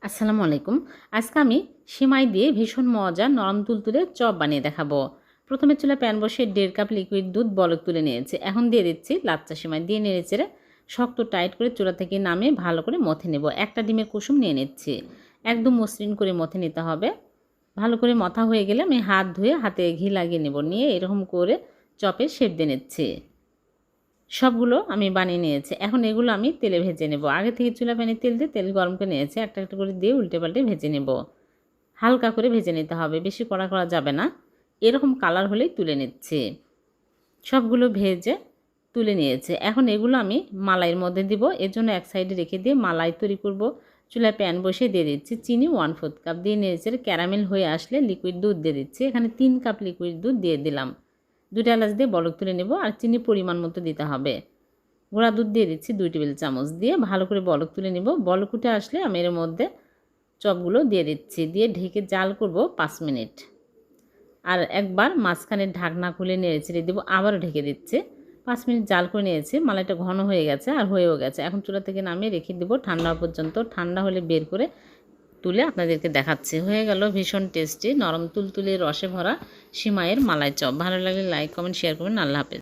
আসসালামু আলাইকুম। আজকে আমি সিমাই দিয়ে ভীষণ মজার নরম তুলতুলে চপ বানিয়ে দেখাবো। প্রথমে চুলায় প্যান বসিয়ে 1.5 কাপ লিকুইড দুধ বলক তুলে নিয়েছি। এখন দিয়ে দিচ্ছি লাচ্চা সিমাই দিয়ে নেড়েচেড়ে শক্ত টাইট করে চুলা থেকে নামিয়ে ভালো করে মথে নেব। একটা ডিমের কুসুম নিয়ে নিচ্ছি। একদম মসৃণ করে মথে নিতে হবে। ভালো করে মথা হয়ে গেলে আমি হাত ধুয়ে হাতে ঘি লাগিয়ে নেব। নিয়ে এরকম করে চপের শেপ দিয়ে নিচ্ছি। সবগুলো আমি বানিয়ে নিয়েছি। এখন এগুলো আমি তেলে ভেজে নেব। আগে থেকে চুলা প্যানে তেল দিয়ে তেল গরম করে নিয়েছি। একটা একটা করে দিয়ে উল্টে পাল্টে ভেজে নেব। হালকা করে ভেজে নিতে হবে, বেশি কড়া করা যাবে না। এরকম কালার হলেই তুলে নিচ্ছি। সবগুলো ভেজে তুলে নিয়েছে। এখন এগুলো আমি মালাইয়ের মধ্যে দিব। এর জন্য এক সাইডে রেখে দিয়ে মালাই তৈরি করব। চুলায় প্যান বসিয়ে দিয়ে দিচ্ছি চিনি 1/4 কাপ দিয়ে নিয়েছে। ক্যারামেল হয়ে আসলে লিকুইড দুধ দিয়ে দিচ্ছি। এখানে 3 কাপ লিকুইড দুধ দিয়ে দিলাম। 2টা এলাচ দিয়ে বলক তুলে নেব। আর চিনি পরিমাণ মতো দিতে হবে। গুঁড়া দুধ দিয়ে দিচ্ছি 2 টেবিল চামচ দিয়ে ভালো করে বলক তুলে নেব। বলক উঠে আসলে আমি এর মধ্যে চপগুলো দিয়ে দিচ্ছি। দিয়ে ঢেকে জাল করব 5 মিনিট। আর একবার মাঝখানে ঢাকনা খুলে নেড়েচেড়ে দেবো, আবারও ঢেকে দিচ্ছি। 5 মিনিট জাল করে নিয়েছি। মালাইটা ঘন হয়ে গেছে আর হয়েও গেছে। এখন চুলা থেকে নামিয়ে রেখে দেবো ঠান্ডা পর্যন্ত। ঠান্ডা হলে বের করে তুলে আপনাদেরকে দেখাচ্ছি। হয়ে গেল ভীষণ টেস্টি নরম তুলতুলে রসে ভরা সিমাইয়ের মালাই চপ। ভালো লাগলে লাইক কমেন্ট শেয়ার করবেন। আল্লাহ হাফেজ।